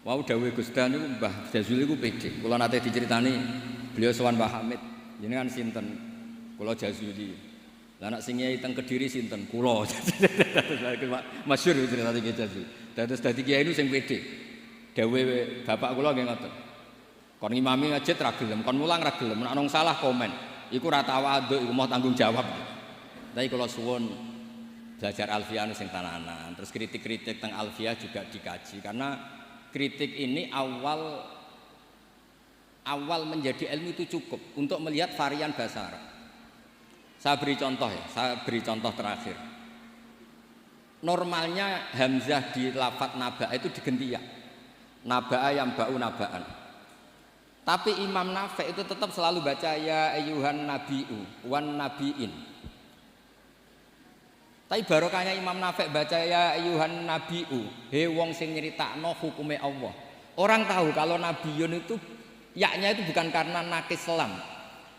Wau dawuh Gusti niku Mbah Jazuli niku pede. Kula nate diceritani beliau sowan Mbah Hamid. Jenengan sinten? Kula Jazuli. Lah nek sing kiai teng Kediri sinten? Kula. Masyhur cerita iki Jazuli. Dados dadi kiai niku sing pede. Dawuh bapak kula nggih ngoten. Kon ngimami masjid ra gelem, kon mulang ra gelem, nek ana salah komen. Iku ra tawaduk, iku mau tanggung jawab. Tapi kula suwun belajar alfiah sing tenanan. Terus kritik-kritik teng alfiah juga dikaji karena kritik ini awal menjadi ilmu itu cukup untuk melihat varian bahasa Arab. Saya beri contoh terakhir. Normalnya hamzah di lafadz naba itu diganti ya. Naba'a yang ba'u naba'an. Tapi Imam Nafi' itu tetap selalu baca ya ayyuhan nabi'u wan nabi'in. Tapi barokahnya Imam Nafi' baca ya ayyuhan nabi'u, he wong sing nyeritakno hukume Allah. Orang tahu kalau nabiyun itu yaknya itu bukan karena nakis selam,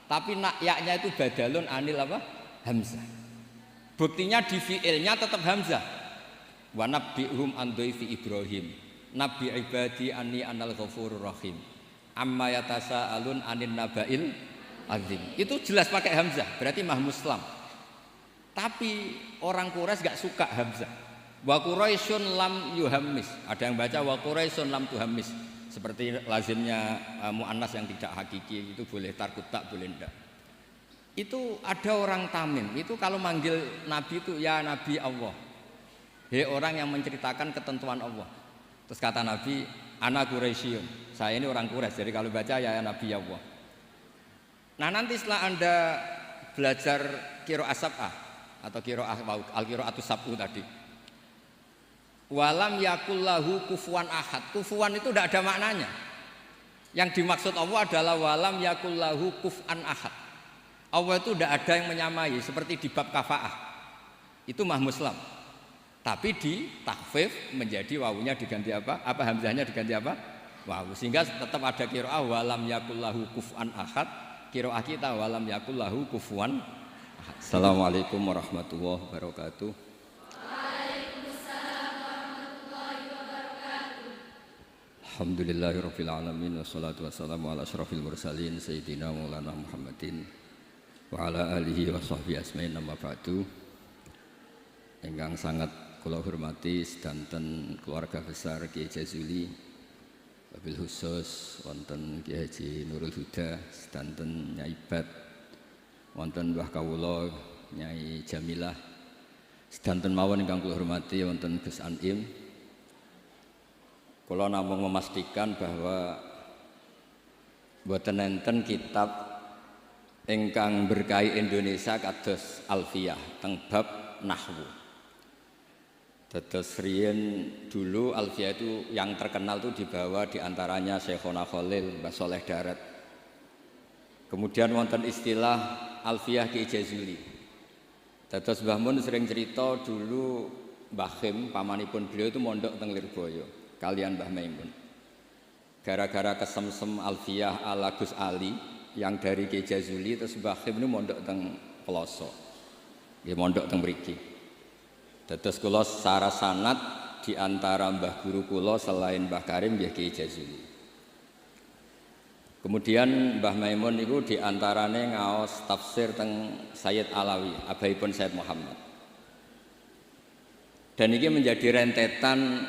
tapi yaknya itu badalun anil apa? Hamzah. Buktinya di fi'ilnya tetap hamzah. Wa nabbi'hum an dhaifi Ibrahim. Nabi ibadi anni anal ghafurur rahim. Amma yatasaalun anin naba'il azim. Itu jelas pakai hamzah, berarti mahmuslam. Tapi orang Quraisy gak suka hamzah. Wa Quraisyun lam yuhammis. Ada yang baca wa Quraisyun lam tuhammis. Seperti lazimnya muannas yang tidak hakiki itu boleh tarkutak boleh enggak. Itu ada orang Tamim. Itu kalau manggil Nabi itu ya Nabi Allah. Hei orang yang menceritakan ketentuan Allah. Terus kata Nabi, ana Quraisyun. Saya ini orang Quraisy. Jadi kalau baca ya Nabi Allah. Nah nanti setelah Anda belajar qiraah sab'ah atau al-qiraatus sab'u tadi. Walam yakullahu kufuwan ahad. Kufuwan itu tidak ada maknanya. Yang dimaksud Allah adalah walam yakullahu kuf'an ahad. Allah itu tidak ada yang menyamai seperti di bab kafaah. Itu mahmuslam. Tapi di takhfif menjadi wawunya diganti apa? Apa hamzahnya diganti apa? Wawu. Sehingga tetap ada qiraah walam yakullahu kuf'an ahad. Qiraah kita walam yakullahu kufuwan. Assalamualaikum warahmatullahi wabarakatuh. Waalaikumsalam warahmatullahi wabarakatuh. Alhamdulillahirabbil alamin wassalatu wassalamu ala asyrafil mursalin sayyidina Maulana Muhammadin wa ala alihi wa sahbihi asmain amma ba'du. Ingkang sangat kula hormati sedanten keluarga besar Kiai Jazuli, wabil khusus wonten Kiai Haji Nurul Huda, sedanten Nyai Bat, wonten Mbah Kawula Nyai Jamilah, sedanten mawon ingkang kula hormati wonten Gus Anim. Kula namung memastikan bahwa boten enten kitab ingkang berkahi Indonesia kados Alfiyah teng bab nahwu. Dados riyen dulu Alfiyah itu yang terkenal itu dibawa diantaranya Syekhona Khalil, Mbah Soleh Darat. Kemudian wonten istilah Alfiyah Kiai Jazuli. Dados Mbah Mun sering cerita dulu Mbah Khim pamanipun beliau itu mondok teng Lirboyo kalian Mbah Maimun. Gara-gara kesemsem Alfiyah ala Gus Ali yang dari Kiai Jazuli terus Mbah Khim ini mondok teng Peloso. Nggih mondok teng mriki. Dados kula secara sanad di antara mbah guru kula selain Mbah Karim nggih Kiai Jazuli. Kemudian Mbah Maimun itu diantaranya ngaos tafsir teng Sayyid Alawi, abaipun Sayyid Muhammad. Dan ini menjadi rentetan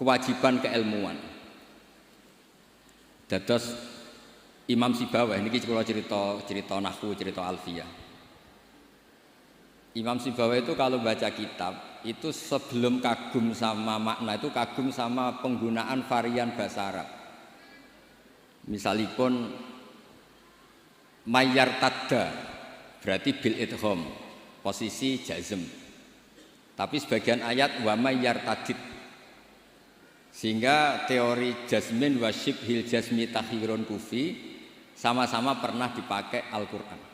kewajiban keilmuan. Dados Imam Sibawayh niki kula cerita nahwu, cerita alfiyah. Imam Sibawayh itu kalau baca kitab itu sebelum kagum sama makna itu kagum sama penggunaan varian bahasa Arab. Misalipun mayyar tadda berarti bil idgham posisi jazm. Tapi sebagian ayat wa mayyar tadid. Sehingga teori jazmin wa syibhil jazmi takhirun kufi sama-sama pernah dipakai Al-Qur'an.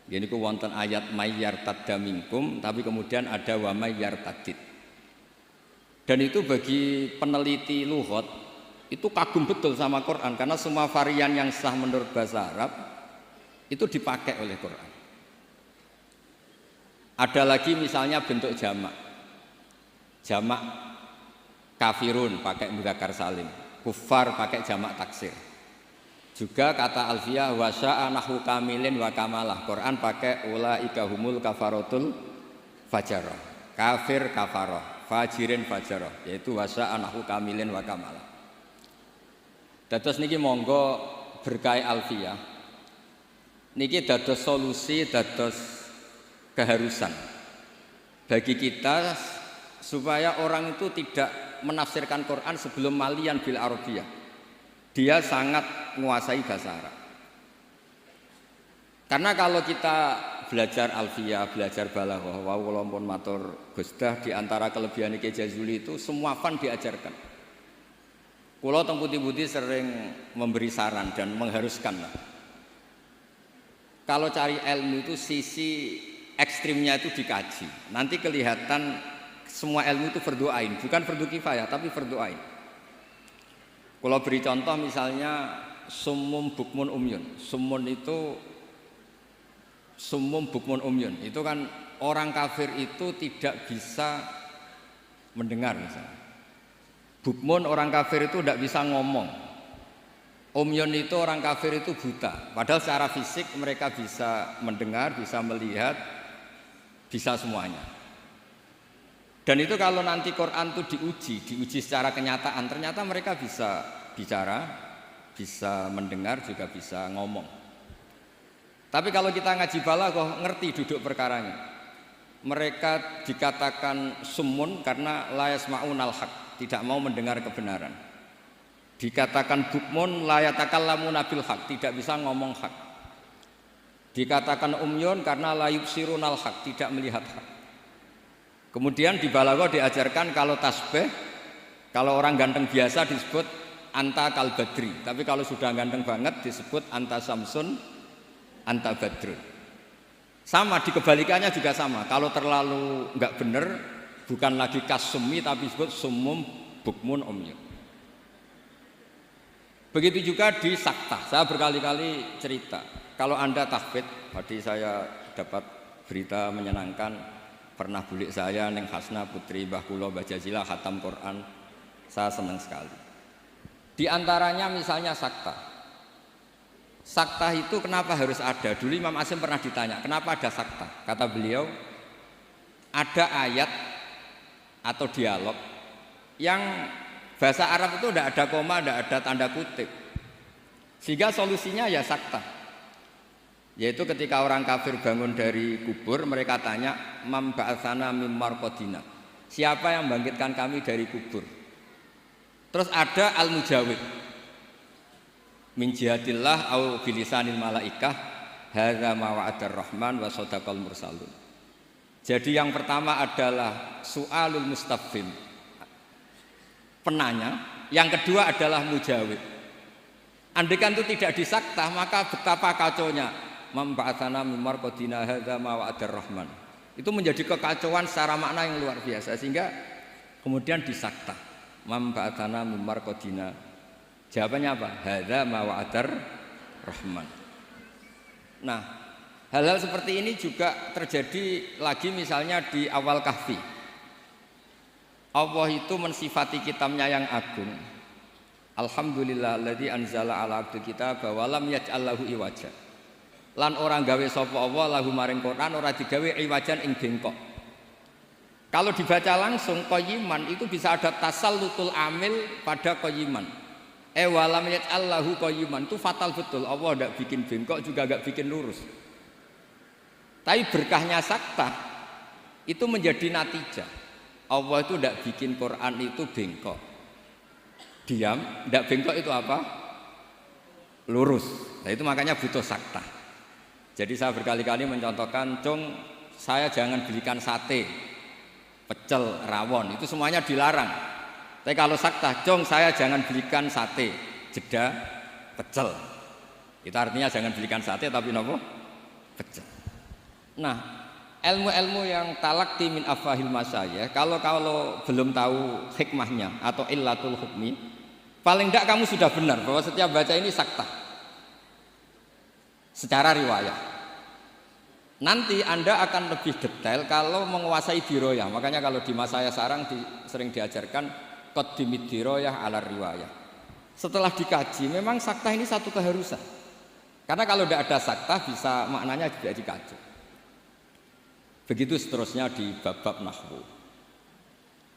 Jadi ku wonten ayat mayyar tadda minkum tapi kemudian ada wa mayyar tadid. Dan itu bagi peneliti lughat itu kagum betul sama Quran karena semua varian yang sah menurut bahasa Arab itu dipakai oleh Quran. Ada lagi misalnya bentuk jamak. Jamak kafirun pakai mudzakkar salim, kufar pakai jamak taksir. Juga kata alfiyah wasya'a nahwu kamilin wa kamalah. Quran pakai ulaika humul kafaratul fajarah. Kafir kafarah, fajirin fajarah, yaitu wasya'a nahwu kamilin wa kamalah. Dados niki monggo berkah alfiyah. Niki dados solusi, dados keharusan bagi kita supaya orang itu tidak menafsirkan Quran sebelum malian bil Arabiyah. Dia sangat menguasai bahasa Arab. Karena kalau kita belajar alfiyah, belajar balaghah, wa walaupun matur Gusdah di antara kelebihan Ki Jazuli itu semua fan diajarkan. Kula teng putih-putih sering memberi saran dan mengharuskan. Kalau cari ilmu itu sisi ekstrimnya itu dikaji. Nanti kelihatan semua ilmu itu fardhu ain, bukan fardhu kifayah tapi fardhu ain. Kalau beri contoh misalnya summum bukmun umyun. Sumun itu summum bukmun umyun. Itu kan orang kafir itu tidak bisa mendengar misalnya. Bukmun orang kafir itu tidak bisa ngomong. Umyun itu orang kafir itu buta. Padahal secara fisik mereka bisa mendengar, bisa melihat, bisa semuanya. Dan itu kalau nanti Quran itu diuji secara kenyataan, ternyata mereka bisa bicara, bisa mendengar, juga bisa ngomong. Tapi kalau kita ngaji balaghah ngerti duduk perkaranya. Mereka dikatakan summun karena la yasma'unal haq, tidak mau mendengar kebenaran. Dikatakan bukmun la yatakallamuna bil haq, tidak bisa ngomong hak. Dikatakan umyun karena la yubsirunal haq, tidak melihat hak. Kemudian di balaghah diajarkan kalau tasbih, kalau orang ganteng biasa disebut anta kal badri, tapi kalau sudah ganteng banget disebut anta samsun, anta badrun. Sama di kebalikannya juga sama. Kalau terlalu enggak benar bukan lagi kasumi tapi disebut sumum bukmun umyun. Begitu juga di saktah. Saya berkali-kali cerita. Kalau Anda tahfidz, tadi saya dapat berita menyenangkan. Pernah bulik saya Neng Hasna putri Mbah Kula Bajazila khatam Quran. Saya senang sekali. Di antaranya misalnya saktah. Saktah itu kenapa harus ada? Dulu Imam Asy'im pernah ditanya, kenapa ada saktah? Kata beliau, ada ayat atau dialog yang bahasa Arab itu tidak ada koma, tidak ada tanda kutip. Sehingga solusinya ya saktah. Yaitu ketika orang kafir bangun dari kubur, mereka tanya, "Mam ba'atsana mim marqadina." Siapa yang membangkitkan kami dari kubur? Terus ada al-mujawib. Min jihatillah au bilisanil malaikah, hadza ma wa'adar rahman wa sadaqal mursalun. Jadi yang pertama adalah su'alul mustafhim, penanya, yang kedua adalah mujawib. Andaikan itu tidak disaktah, maka betapa kacaunya. Memba'atsana mimar qadina hadza ma wa'adar rahman. Itu menjadi kekacauan secara makna yang luar biasa sehingga kemudian disaktah. Memba'atsana mimar qadina. Jawabannya apa? Hadza ma wa'adar rahman. Nah, hal-hal seperti ini juga terjadi lagi misalnya di awal Kahfi. Allah itu mensifati kitabnya yang agung. Alhamdulillahilladzi anzala ala abdi kitaba wa lam yaj'al lahu iwaja. Lan orang gawe sapa Allah lahu maring Quran ora digawe iwajan ing bengkok. Kalau dibaca langsung qayyiman itu bisa ada tasallutul amil pada qayyiman. Walam yaj'al lahu qayyiman itu fatal betul. Allah tidak bikin bengkok juga enggak bikin lurus. Tapi berkahnya saktah itu menjadi natijah. Allah itu tidak bikin Quran itu bengkok. Diam, tidak bengkok itu apa? Lurus. Nah itu makanya butuh saktah. Jadi saya berkali-kali mencontohkan, Cung, saya jangan belikan sate, pecel, rawon, itu semuanya dilarang. Tapi kalau saktah, Cung, saya jangan belikan sate, jeda, pecel. Itu artinya jangan belikan sate tapi nopo? Pecel. Nah, ilmu-ilmu yang talaqti min afahil masyayikh, kalau belum tahu hikmahnya atau illatul hukmi, paling enggak kamu sudah benar bahwa setiap baca ini saktah. Secara riwayat. Nanti Anda akan lebih detail kalau menguasai diroyah. Makanya kalau di masa saya sarang sering diajarkan qaddimid dirayah 'ala riwayah. Setelah dikaji memang saktah ini satu keharusan. Karena kalau tidak ada saktah bisa maknanya juga dikaji. Begitu seterusnya di bab-bab nahwu.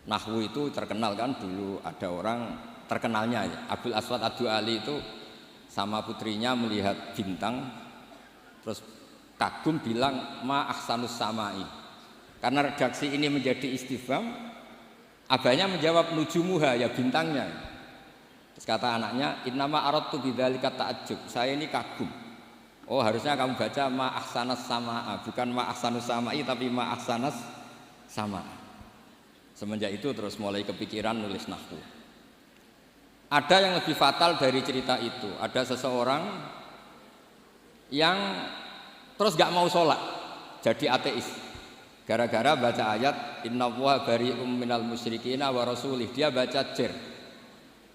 Nahwu itu terkenal kan, dulu ada orang terkenalnya ya, Abdul Aswad Ad-Du'ali itu sama putrinya melihat bintang terus kagum bilang ma ahsanus samai. Karena redaksi ini menjadi istifham, abahnya menjawab nujumuha, ya bintangnya. Terus kata anaknya innama aradtu bidzalika ta'ajjub, saya ini kagum. Oh harusnya kamu baca ma ahsanas samaa, bukan ma ahsanus samai tapi ma ahsanas samaa. Semenjak itu terus mulai kepikiran nulis nahwu. Ada yang lebih fatal dari cerita itu. Ada seseorang yang terus gak mau sholat, jadi ateis. Gara-gara baca ayat innallaha bari'um minal musyrikina wa rasulih. Dia baca jer.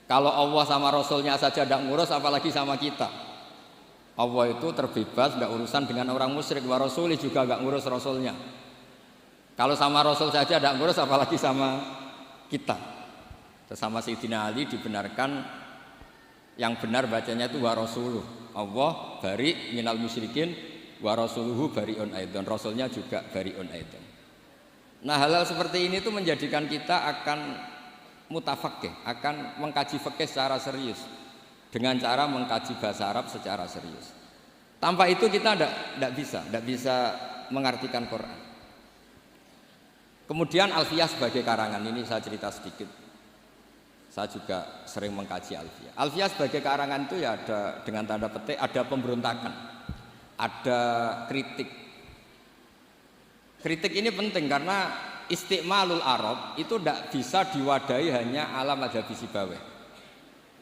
Kalau Allah sama Rasulnya saja tidak ngurus, apalagi sama kita. Allah itu terbebas, gak urusan dengan orang musyrik. Wa rasulih juga gak ngurus Rasulnya. Kalau sama Rasul saja tidak ngurus, apalagi sama kita. Sama Sayyidina Ali dibenarkan yang benar bacanya itu wa rasuluh. Allah bari minal musyrikin wa rasuluhu bari'un aidan. Rasulnya juga bari'un aidan. Nah, hal-hal seperti ini itu menjadikan kita akan mutafaqih, akan mengkaji fikih secara serius dengan cara mengkaji bahasa Arab secara serius. Tanpa itu kita tidak bisa mengartikan Quran. Kemudian Alfiyah sebagai karangan ini saya cerita sedikit. Saya juga sering mengkaji Alfiyah. Alfiyah sebagai karangan itu ya ada dengan tanda petik, ada pemberontakan, ada kritik. Kritik ini penting karena istiqmalul Arab itu tidak bisa diwadahi hanya ala madzhab Sibawayh.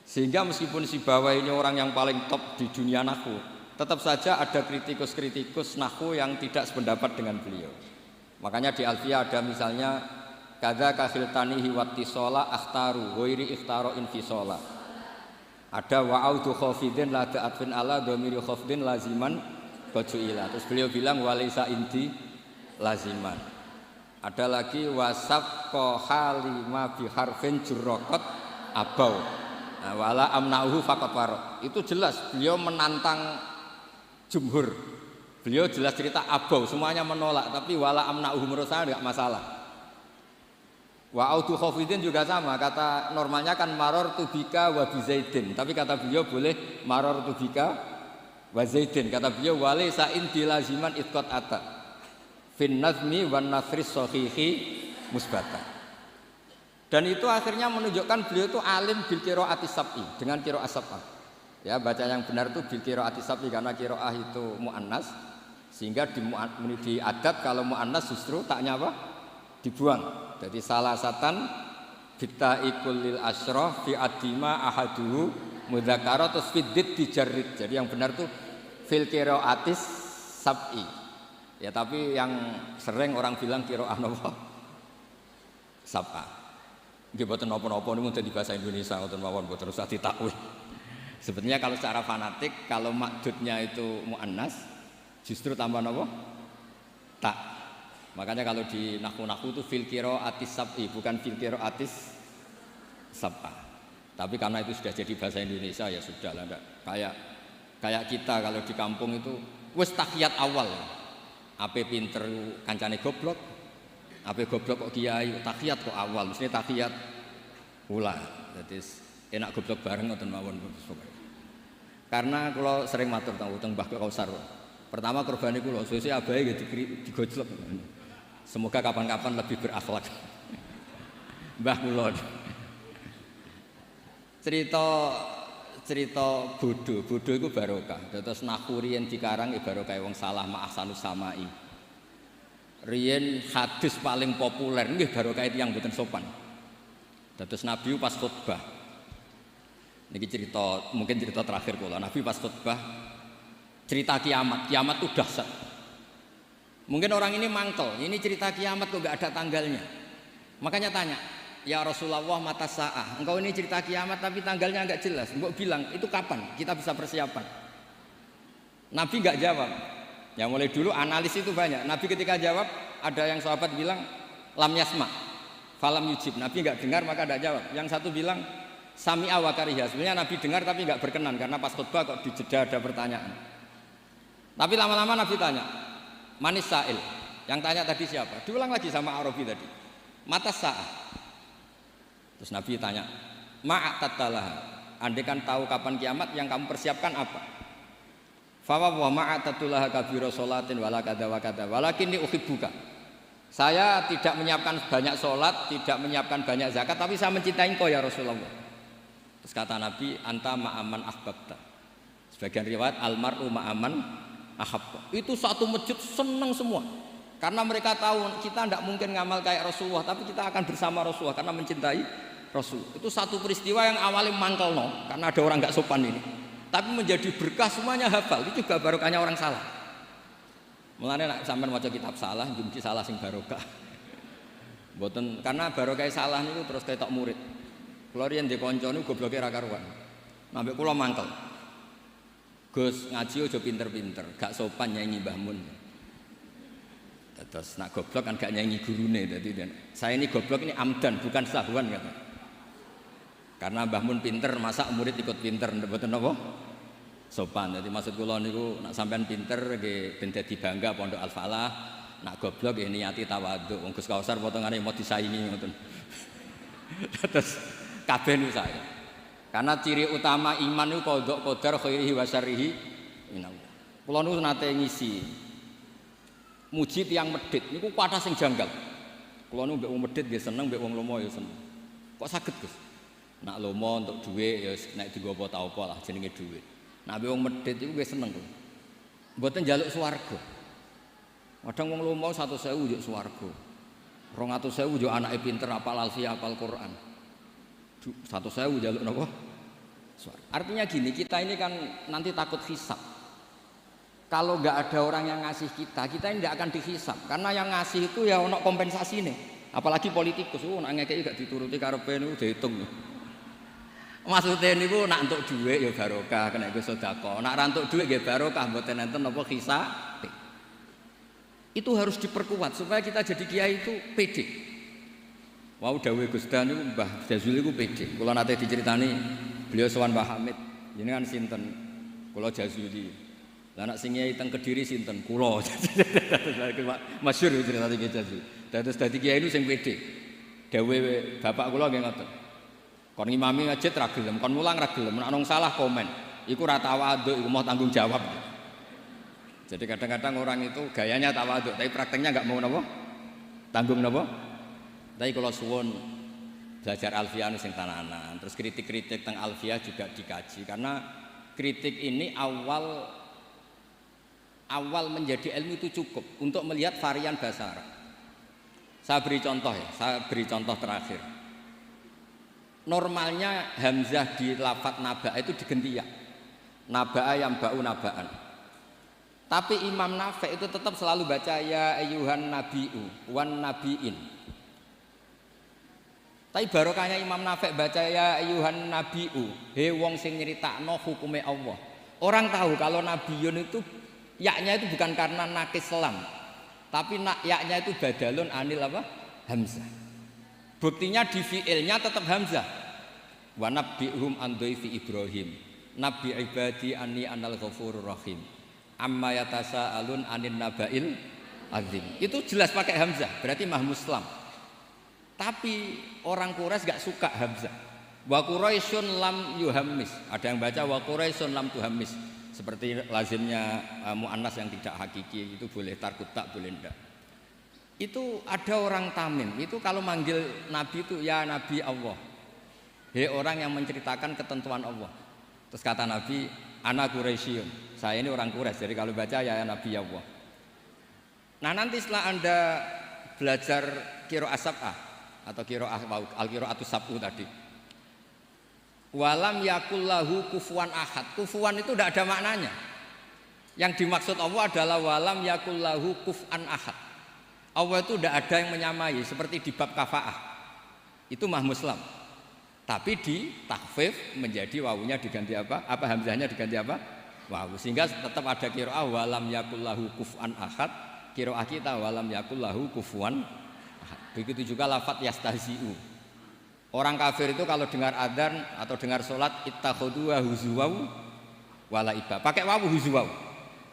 Sehingga meskipun Sibawayh ini orang yang paling top di dunia nahwu, tetap saja ada kritikus-kritikus nahwu yang tidak sependapat dengan beliau. Makanya di Alfiyah ada misalnya kadza kahiltanihi wattisola akhtaru ghairi ikhtaro infisola. Ada wa'audu khafidin la ta'atfin ala dhamiri khafdin laziman bajuila. Terus beliau bilang walaisa indi laziman. Ada lagi wasaf halima bi harfin jurraqat abau. Nah, wala amnauhu faqat waraq. Itu jelas beliau menantang jumhur. Beliau jelas cerita abau, semuanya menolak, tapi wala amnauhu menurut saya enggak masalah. Wa autu khafidin juga sama, kata normalnya kan maror tubika wa bizaidin, tapi kata beliau boleh maror tubika wa zaidin. Kata beliau wali sa'in dilaziman itqat ata fin nazmi wan nasris sahihi musbata. Dan itu akhirnya menunjukkan beliau itu alim bil qiraati sab'i, dengan qiraat sab'ah. Ya, baca yang benar itu bil qiraati sab'i karena qiraah itu muannas. Sehingga di adat kalau muannas justru taknya apa? Dibuang. Jadi salah satan bittaikul lil asyraf fi adima ahaduhu mudzakara terus fiddit dijarrid. Jadi yang benar tuh fil qiraatis sab'i. Ya tapi yang sering orang bilang qiraah napa? Sab'a. Nggih boten napa-napa niku dadi bahasa Indonesia ngoten mawon boten usah ditakwil. Sebetulnya kalau secara fanatik kalau makdudnya itu muannas justru tambah napa? Tak. Makanya kalau di nahwu itu fil qiraatis sab'i bukan fil qiraatis sab'a. Tapi karena itu sudah jadi bahasa Indonesia ya sudah lah, kayak kita kalau di kampung itu wis tahiyat awal. Ape pinter kancane goblok. Ape goblok kok kiai tahiyat kok awal, mesti tahiyat ula. Jadi enak goblok bareng ngoten mawon. Karena kalau sering matur teng Mbah Kausar. Pertama korban iku lho, sesuk abahe nggih digojlok. Semoga kapan-kapan lebih berakhlak. Mbah kula. Cerita bodoh iku barokah. Terus nahwu riyen dikarang barokah wong salah ma ahsanus samai. Riyen hadis paling populer nggih barokah tiyang mboten sopan. Dados Nabi pas khutbah. Niki cerita, mungkin cerita terakhir kula. Nabi pas khutbah cerita kiamat itu dahsyat. Mungkin orang ini mangkel, ini cerita kiamat kok gak ada tanggalnya. Makanya tanya, ya Rasulullah mata sa'ah, engkau ini cerita kiamat tapi tanggalnya enggak jelas. Engkau bilang, itu kapan kita bisa persiapan? Nabi enggak jawab. Ya mulai dulu analis itu banyak. Nabi ketika jawab, ada yang sahabat bilang lam yasma. falam yujib, Nabi enggak dengar maka enggak jawab. Yang satu bilang sami'a wa kariha, sebenarnya Nabi dengar tapi enggak berkenan karena pas khutbah kok dijeda ada pertanyaan. Tapi lama-lama Nabi tanya, manis sa'il, yang tanya tadi siapa? Diulang lagi sama Arabi tadi, mata sa'ah. Terus Nabi tanya, ma'atattalah, andai kan tahu kapan kiamat yang kamu persiapkan apa? Fawa wa ma'atatulaha kabira sholatin wala kada wa kada walakinni uhibbuka. Saya tidak menyiapkan banyak sholat, tidak menyiapkan banyak zakat, tapi saya mencintai engkau ya Rasulullah. Terus kata Nabi, anta ma'aman ahbabta. Sebagian riwayat almar'u ma'aman ahabba. Itu satu masjid senang semua. Karena mereka tahu kita tidak mungkin ngamal kayak Rasulullah, tapi kita akan bersama Rasulullah karena mencintai Rasul. Itu satu peristiwa yang awalnya mangkel karena ada orang nggak sopan ini. Tapi menjadi berkah semuanya hafal. Itu juga barokahnya orang salah. Mulane nek sampean maca kitab salah, mungkin salah sing barokah. Mboten karena barokah salah niku terus ketok murid. Kula riyen ndek kanca niku gobloke ra karuan. Ambek kula mangkel. Gus ngaji aja pinter-pinter, gak sopan nyanyi Mbah Mun. Terus nak goblok kan gak nyanyi gurune, jadi saya ini goblok ini amdan bukan sahwan kata. Karena Mbah Mun pinter, masa murid ikut pinter, mboten napa? Sopan. Jadi maksud kula niku nak sampean pinter nggih ben dadi bangga Pondok Al Falah, nak goblok nggih niati tawadhu. Wong Gus Kausar potongane mau disaingi ngoten. Terus kabeh niku saya. Karena ciri utama iman niku qadha qadar khairihi wa syarrihi minallah. Kula niku nate ngisi muji tiyang medhit niku kuwatah sing janggal. Kula niku mbek wong medhit nggih seneng, mbek wong lomo ya seneng. Kok saged Gus? Nak lomo untuk dhuwit ya nek dienggo apa ta apa lah jenenge dhuwit. Nak mbek wong medhit iku nggih seneng kok. Mboten njaluk swarga. Kadang wong lomo 100.000 yo swarga. 200.000 yo anake pinter apal alfiah apal Quran. 100.000 njaluk napa? Swarga. Artinya gini, kita ini kan nanti takut hisab. Kalau nggak ada orang yang ngasih kita ini nggak akan dihisab. Karena yang ngasih itu ya ono kompensasi nih. Apalagi politikus, nak ngekeki gak dituruti karepe niku diitung. Maksudnya niku nak entuk dhuwit ya barokah, kena iku sedekah. Nak ra entuk dhuwit nggih barokah, mboten enten napa hisab. Itu harus diperkuat supaya kita jadi kiai itu pede. Wau dawuh Gus Dan niku Mbah Jazuli niku pede. Kula nate diceritani beliau sowan Mbah Hamid. Jenengan sinten? Kula Jazuli. Lah anak sing kiai teng Kediri sinten? Kula. Masyhur cerita iki Jazuli. Dados dadi kiai niku sing pede. Dawuh bapak kula nggih ngoten. Kon ngimami masjid ra gelem, kon mulang ra gelem, nek ana salah komen. Iku ra tawadhu, iku mau tanggung jawab. Jadi kadang-kadang orang itu gayanya tawadhu, tapi prakteknya enggak mau napa? Tanggung napa? Tapi kalau suwun belajar alfiah sing tananan, terus kritik-kritik tentang alfiah juga dikaji karena kritik ini awal menjadi ilmu itu cukup untuk melihat varian bahasa Arab. Saya beri contoh terakhir. Normalnya hamzah di lafadz naba'a itu diganti ya. Naba'a yang ba'u naba'an. Tapi Imam Nafi' itu tetap selalu baca ya ayyuhan nabi'u wan nabi'in. Tapi barokahnya Imam Nafi' baca ya ayyuhan nabi'u, he wong sing nyeritakno hukume Allah. Orang tahu kalau nabiyun itu yaknya itu bukan karena nakis selam, tapi yaknya itu badalun anil apa? Hamzah. Buktinya di fi'ilnya tetap hamzah. Wa nabbihum an dhaifi Ibrahim. Nabi ibadi anni anal ghafurur rahim. Amma yatasaalun anin naba'il azim. Itu jelas pakai hamzah, berarti mahmuslam. Tapi orang Quraisy gak suka hamzah. Wa Quraisyun lam yuhammis. Ada yang baca wa Quraisyun lam tuhammis. Seperti lazimnya muannas yang tidak hakiki itu boleh tarkut tak boleh enggak. Itu ada orang Tamim, itu kalau manggil Nabi itu ya Nabi Allah. Hei orang yang menceritakan ketentuan Allah. Terus kata Nabi, ana Quraisyun. Saya ini orang Quraisy, jadi kalau baca ya Nabi Allah. Nah nanti setelah Anda belajar qiraah sab'ah atau qiraah al-qiraatus sab'u tadi. Walam yakullahu kufuwan ahad. Kufuwan itu tidak ada maknanya. Yang dimaksud Allah adalah walam yakullahu kuf'an ahad. Allah itu tidak ada yang menyamai seperti di bab kafaah. Itu mahmuslam. Tapi di takhfif menjadi wawunya diganti apa? Apa hamzahnya diganti apa? Wawu. Sehingga tetap ada qiraah walam yakullahu kuf'an ahad. Qiraah kita walam yakullahu kufuwan ahad. Begitu juga lafadz yastahzi'u. Orang kafir itu kalau dengar adzan atau dengar sholat ittakhadhu huzuwau walaiba. Pakai wawu huzuwau.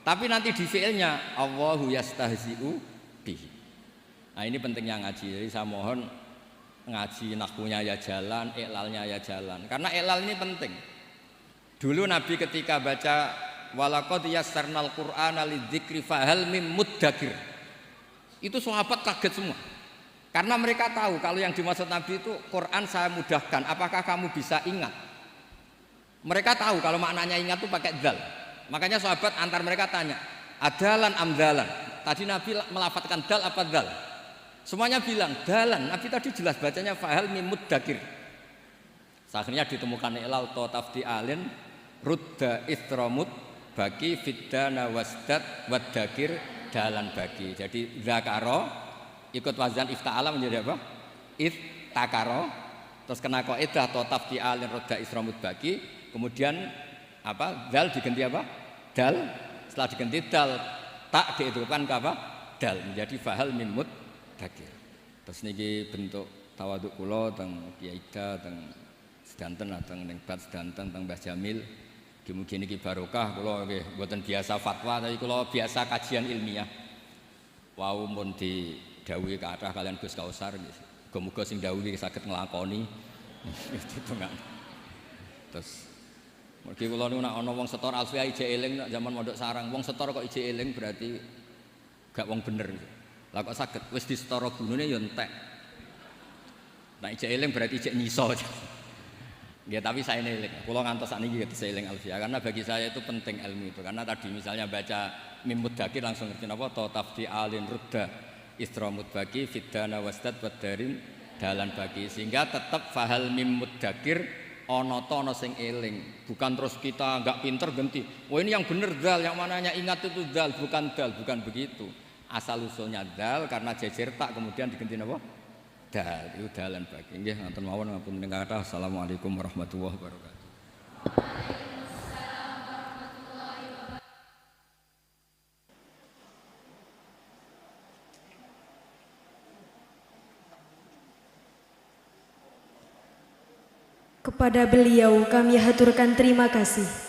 Tapi nanti di fi'ilnya Allahu yastahzi'u bihi. Nah ini pentingnya ngaji. Jadi saya mohon ngaji nahwunya ya jalan, iklalnya ya jalan. Karena iklal ini penting. Dulu Nabi ketika baca walaqad yassarnal qur'ana lidzikri fahal mim muddakir. Itu sahabat kaget semua. Karena mereka tahu kalau yang dimaksud Nabi itu Quran saya mudahkan, apakah kamu bisa ingat? Mereka tahu kalau maknanya ingat itu pakai dzal. Makanya sahabat antar mereka tanya, adalan amdalan. Tadi Nabi melafatkan dal apa dzal? Semuanya bilang dalan. Nabi tadi jelas bacanya fahal mim muddakir. Akhirnya ditemukan ilal tafti alin rudda istramut bagi fiddana wasdat waddakir dalan bagi. Jadi zakaro ikut wazan ifta'ala menjadi apa? Iftakaro. Terus kena kaidah tafti alin rudda istramut bagi. Kemudian apa? Dal diganti apa? Dal. Setelah diganti dal tak dihidupkan ke apa? Dal menjadi fahal mim muddakir. Terus niki bentuk tawaduk kula teng Kiai Ida teng sedanten teng ning bat sedanten teng Mbah Jamil. Mugi niki barokah kula nggih mboten biasa fatwa tapi kula biasa kajian ilmiah. Wau mun didhawuhi kathah kalian Gus Kausar nggih. Muga-muga sing dawuhi saged nglakoni. Ditungak. Terus mergi kula niku nek ana wong setor alfiah ije eling nek zaman mondok sarang, wong setor kok ije eling berarti gak wong bener. Lah kok saged wis disetara gunune ya entek. Nek ije eling berarti ije nyiso. Ya tapi saya eling. Kula ngantos sakniki ya saya eling alfiah karena bagi saya itu penting ilmu itu. Karena tadi misalnya baca mim muddakir langsung ngerti napa ta tafti alin rudda istramut bagi fiddana wasdad wadarin dalan bagi sehingga tetap fahal mim muddakir ana ta ana sing eling. Bukan terus kita enggak pinter ganti. Oh ini yang bener dal, yang mananya ingat itu dal, bukan begitu. Asal usulnya dal karena jejer tak kemudian diganti napa? Dal, itu dalan bagi. Nggih, ngaten mawon ngapunten ing kathah. Assalamualaikum warahmatullahi wabarakatuh. Kepada beliau kami haturkan terima kasih.